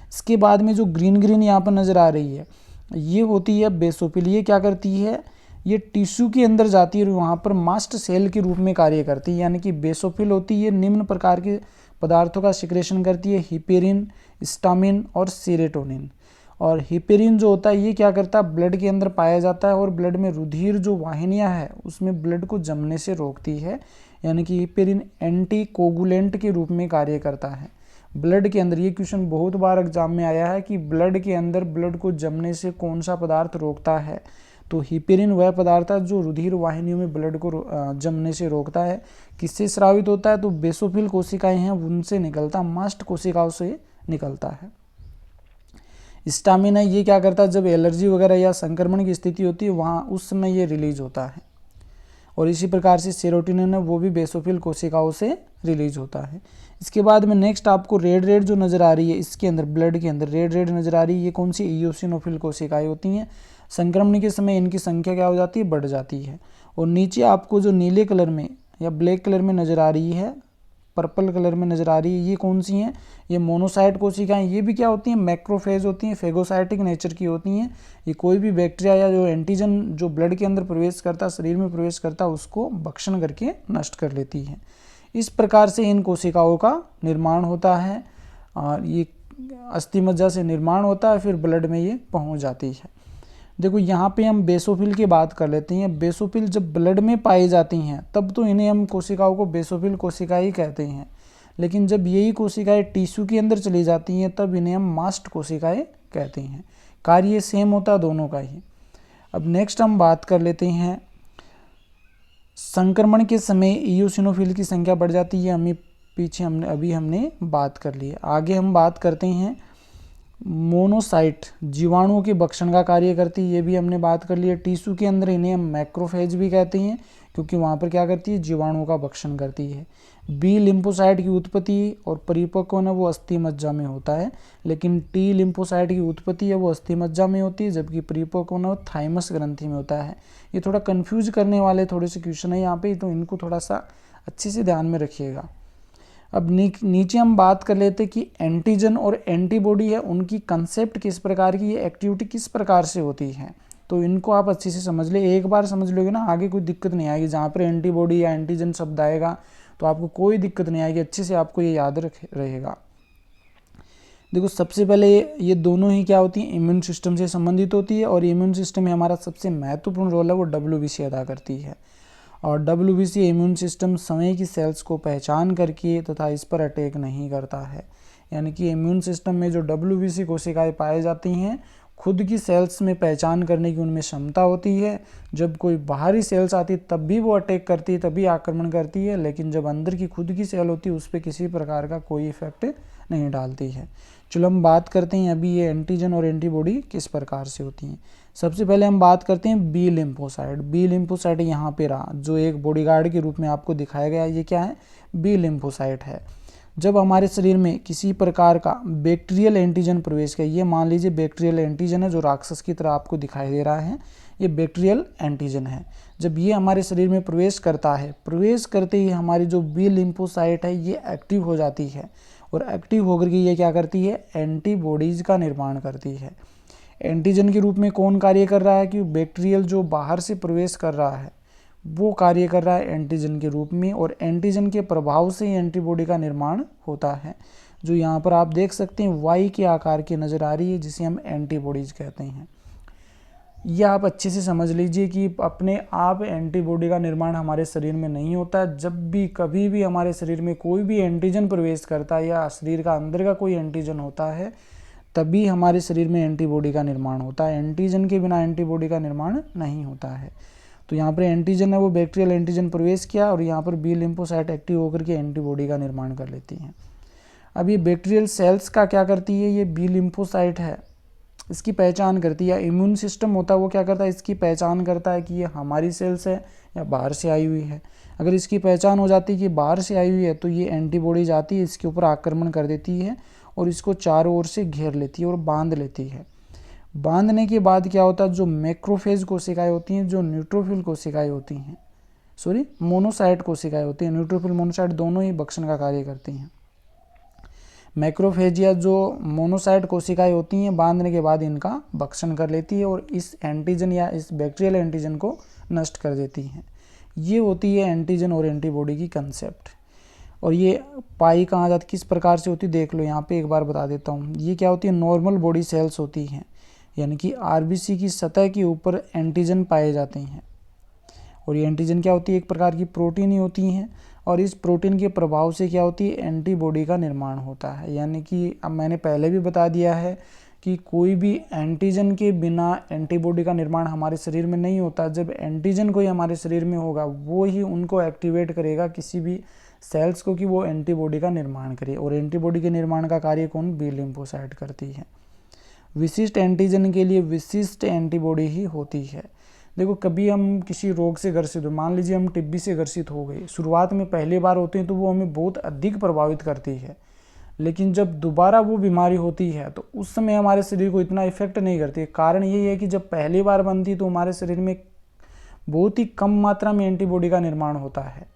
इसके बाद में जो ग्रीन यहाँ पर नज़र आ रही है ये होती है बेसोफिल। ये क्या करती है? ये टिश्यू के अंदर जाती है और वहाँ पर मास्ट सेल के रूप में कार्य करती है, यानी कि बेसोफिल होती है। निम्न प्रकार के पदार्थों का सिक्रेशन करती है, हिपेरिन, हिस्टामिन और सेरोटोनिन। और हिपेरिन जो होता है ये क्या करता है, ब्लड के अंदर पाया जाता है और ब्लड में रुधिर जो वाहिनियाँ है उसमें ब्लड को जमने से रोकती है, यानी कि हिपेरिन एंटी कोगुलेंट के रूप में कार्य करता है ब्लड के अंदर। ये क्वेश्चन बहुत बार एग्जाम में आया है कि ब्लड के अंदर ब्लड को जमने से कौन सा पदार्थ रोकता है, तो हिपेरिन वह पदार्थ है जो रुधिर वाहिनियों में ब्लड को जमने से रोकता है। किससे स्रावित होता है, तो बेसोफिल कोशिकाएं हैं उनसे निकलता, मास्ट कोशिकाओं से निकलता है। हिस्टामिन है, ये क्या करता है, जब एलर्जी वगैरह या संक्रमण की स्थिति होती है वहाँ उस समय ये रिलीज होता है। और इसी प्रकार से सेरोटोनिन है वो भी बेसोफिल कोशिकाओं से रिलीज होता है। इसके बाद में नेक्स्ट आपको रेड रेड जो नज़र आ रही है इसके अंदर, ब्लड के अंदर रेड रेड नज़र आ रही है, ये कौन सी इयोसिनोफिल कोशिकाएं होती हैं। संक्रमण के समय इनकी संख्या क्या हो जाती है, बढ़ जाती है। और नीचे आपको जो नीले कलर में या ब्लैक कलर में नज़र आ रही है, पर्पल कलर में नज़र आ रही है, ये कौन सी हैं, ये मोनोसाइट कोशिकाएं। ये भी क्या होती हैं, मैक्रोफेज होती हैं, फेगोसाइटिक नेचर की होती हैं। ये कोई भी बैक्टीरिया या जो एंटीजन जो ब्लड के अंदर प्रवेश करता, शरीर में प्रवेश करता, उसको भक्षण करके नष्ट कर लेती है। इस प्रकार से इन कोशिकाओं का निर्माण होता है और ये अस्थि मज्जा से निर्माण होता है, फिर ब्लड में ये पहुंच जाती है। देखो यहाँ पे हम बेसोफिल की बात कर लेते हैं। बेसोफिल जब ब्लड में पाई जाती हैं तब तो इन्हें हम कोशिकाओं को बेसोफिल कोशिकाएं ही कहते हैं, लेकिन जब यही कोशिकाएं टिश्यू के अंदर चली जाती हैं तब इन्हें हम मास्ट कोशिकाएं कहते हैं। कार्य सेम होता है दोनों का ही। अब नेक्स्ट हम बात कर लेते हैं, संक्रमण के समय इयोसिनोफिल की संख्या बढ़ जाती है, हमने बात कर ली है। आगे हम बात करते हैं मोनोसाइट, जीवाणुओं के भक्षण का कार्य करती है, ये भी हमने बात कर लिया। टिश्यू के अंदर इन्हें हम मैक्रोफेज भी कहते हैं क्योंकि वहाँ पर क्या करती है, जीवाणुओं का भक्षण करती है। बी लिम्फोसाइट की उत्पत्ति और परिपक्व है वो अस्थि मज्जा में होता है, लेकिन टी लिम्फोसाइट की उत्पत्ति है वो अस्थि मज्जा में होती है, जबकि परिपक्व वो थाइमस ग्रंथि में होता है। ये थोड़ा कंफ्यूज करने वाले थोड़े से क्वेश्चन है यहाँ पे, तो इनको थोड़ा सा अच्छे से ध्यान में रखिएगा। अब नीचे हम बात कर लेते कि एंटीजन और एंटीबॉडी है उनकी कंसेप्ट किस प्रकार की, ये एक्टिविटी किस प्रकार से होती है, तो इनको आप अच्छे से समझ ले। एक बार समझ लोगे ना आगे कोई दिक्कत नहीं आएगी। जहाँ पर एंटीबॉडी या एंटीजन शब्द आएगा तो आपको कोई दिक्कत नहीं आएगी, अच्छे से आपको ये याद रहेगा। देखो सबसे पहले ये दोनों ही क्या होती हैं, इम्यून सिस्टम से संबंधित होती है और इम्यून सिस्टम में हमारा सबसे महत्वपूर्ण रोल है वो WBC अदा करती है। और WBC इम्यून सिस्टम समय की सेल्स को पहचान करके तथा इस पर अटैक नहीं करता है, यानी कि इम्यून सिस्टम में जो WBC कोशिकाएं पाई जाती हैं खुद की सेल्स में पहचान करने की उनमें क्षमता होती है। जब कोई बाहरी सेल्स आती है तब भी वो अटैक करती है, तभी आक्रमण करती है, लेकिन जब अंदर की खुद की सेल होती है उस पर किसी प्रकार का कोई इफेक्ट नहीं डालती है। चलो हम बात करते हैं अभी ये एंटीजन और एंटीबॉडी किस प्रकार से होती हैं। सबसे पहले हम बात करते हैं बी लिम्फोसाइट। बी लिम्फोसाइट यहाँ पे रहा जो एक बॉडीगार्ड के रूप में आपको दिखाया गया, ये क्या है, बी लिम्फोसाइट है। जब हमारे शरीर में किसी प्रकार का बैक्टीरियल एंटीजन प्रवेश करे, ये मान लीजिए बैक्टीरियल एंटीजन है जो राक्षस की तरह आपको दिखाई दे रहा है, ये बैक्टीरियल एंटीजन है। जब ये हमारे शरीर में प्रवेश करता है, प्रवेश करते ही हमारी जो बी लिम्फोसाइट है ये एक्टिव हो जाती है और एक्टिव होकर के ये क्या करती है, एंटीबॉडीज का निर्माण करती है। एंटीजन के रूप में कौन कार्य कर रहा है कि बैक्टीरियल जो बाहर से प्रवेश कर रहा है वो कार्य कर रहा है एंटीजन के रूप में, और एंटीजन के प्रभाव से ही एंटीबॉडी का निर्माण होता है, जो यहाँ पर आप देख सकते हैं वाई के आकार की नज़र आ रही है, जिसे हम एंटीबॉडीज कहते हैं। यह आप अच्छे से समझ लीजिए कि अपने आप एंटीबॉडी का निर्माण हमारे शरीर में नहीं होता। जब भी कभी भी हमारे शरीर में कोई भी एंटीजन प्रवेश करता है या शरीर का अंदर का कोई एंटीजन होता है तभी हमारे शरीर में एंटीबॉडी का निर्माण होता है। एंटीजन के बिना एंटीबॉडी का निर्माण नहीं होता है। तो यहाँ पर एंटीजन है वो बैक्टीरियल एंटीजन प्रवेश किया और यहाँ पर बी लिम्फोसाइट एक्टिव होकर के एंटीबॉडी का निर्माण कर लेती हैं। अब ये बैक्टीरियल सेल्स का क्या करती है, ये बी लिम्फोसाइट है इसकी पहचान करती है। इम्यून सिस्टम होता है वो क्या करता है, इसकी पहचान करता है कि ये हमारी सेल्स है या बाहर से आई हुई है। अगर इसकी पहचान हो जाती है कि बाहर से आई हुई है तो ये एंटीबॉडीज आती है, इसके ऊपर आक्रमण कर देती है और इसको चारों ओर से घेर लेती है और बांध लेती है। बांधने के बाद क्या होता है, जो मैक्रोफेज कोशिकाएं होती हैं, जो न्यूट्रोफिल कोशिकाएं होती हैं, मोनोसाइट कोशिकाएं होती हैं, न्यूट्रोफिल मोनोसाइट दोनों ही भक्षण का कार्य करती हैं। मैक्रोफेज या जो मोनोसाइट कोशिकाएं होती हैं बांधने के बाद इनका भक्षण कर लेती है और इस एंटीजन या इस बैक्टीरियल एंटीजन को नष्ट कर देती हैं। ये होती है एंटीजन और एंटीबॉडी की कंसेप्ट। और ये पाई कहाँ जाती, किस प्रकार से होती, देख लो यहाँ पे एक बार बता देता हूँ। ये क्या होती है, नॉर्मल बॉडी सेल्स होती हैं, यानी कि आरबीसी की सतह के ऊपर एंटीजन पाए जाते हैं। और ये एंटीजन क्या होती है, एक प्रकार की प्रोटीन ही होती हैं। और इस प्रोटीन के प्रभाव से क्या होती है, एंटीबॉडी का निर्माण होता है। यानी कि अब मैंने पहले भी बता दिया है कि कोई भी एंटीजन के बिना एंटीबॉडी का निर्माण हमारे शरीर में नहीं होता। जब एंटीजन कोई हमारे शरीर में होगा वो ही उनको एक्टिवेट करेगा किसी भी सेल्स को कि वो एंटीबॉडी का निर्माण करे। और एंटीबॉडी के निर्माण का कार्य कौन, बी लिम्फोसाइट करती है। विशिष्ट एंटीजन के लिए विशिष्ट एंटीबॉडी ही होती है। देखो कभी हम किसी रोग से ग्रसित हो, मान लीजिए हम टीबी से ग्रसित हो गए, शुरुआत में पहली बार होते हैं तो वो हमें बहुत अधिक प्रभावित करती है। लेकिन जब दोबारा वो बीमारी होती है तो उस समय हमारे शरीर को इतना इफेक्ट नहीं करती है। कारण यही है कि जब पहली बार बनती तो हमारे शरीर में बहुत ही कम मात्रा में एंटीबॉडी का निर्माण होता है।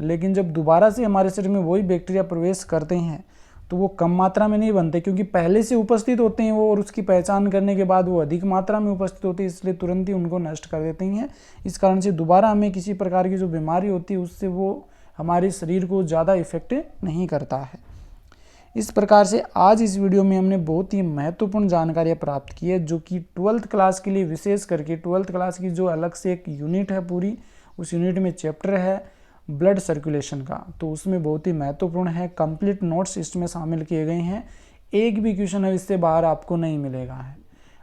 लेकिन जब दोबारा से हमारे शरीर में वही बैक्टीरिया प्रवेश करते हैं तो वो कम मात्रा में नहीं बनते, क्योंकि पहले से उपस्थित होते हैं वो, और उसकी पहचान करने के बाद वो अधिक मात्रा में उपस्थित होती है, इसलिए तुरंत ही उनको नष्ट कर देती हैं। इस कारण से दोबारा हमें किसी प्रकार की जो बीमारी होती है उससे वो हमारे शरीर को ज़्यादा इफेक्ट नहीं करता है। इस प्रकार से आज इस वीडियो में हमने बहुत ही महत्वपूर्ण जानकारियाँ प्राप्त की है, जो कि 12th क्लास के लिए विशेष करके 12th क्लास की जो अलग से एक यूनिट है पूरी, उस यूनिट में चैप्टर है ब्लड सर्कुलेशन का, तो उसमें बहुत ही महत्वपूर्ण है। कंप्लीट नोट्स इसमें शामिल किए गए हैं, एक भी क्वेश्चन है इससे बाहर आपको नहीं मिलेगा है।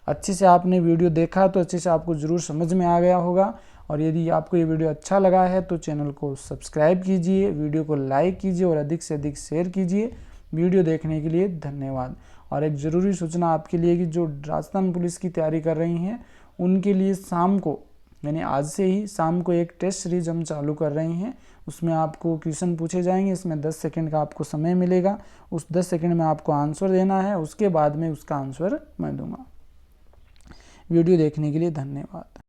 अच्छे से आपने वीडियो देखा तो अच्छे से आपको ज़रूर समझ में आ गया होगा। और यदि आपको ये वीडियो अच्छा लगा है तो चैनल को सब्सक्राइब कीजिए, वीडियो को लाइक कीजिए और अधिक से अधिक शेयर कीजिए। वीडियो देखने के लिए धन्यवाद। और एक ज़रूरी सूचना आपके लिए कि जो राजस्थान पुलिस की तैयारी कर रही हैं उनके लिए शाम को, यानी आज से ही शाम को एक टेस्ट सीरीज हम चालू कर रहे हैं। उसमें आपको क्वेश्चन पूछे जाएंगे, इसमें 10 सेकंड का आपको समय मिलेगा। उस 10 सेकंड में आपको आंसर देना है, उसके बाद में उसका आंसर मैं दूंगा। वीडियो देखने के लिए धन्यवाद।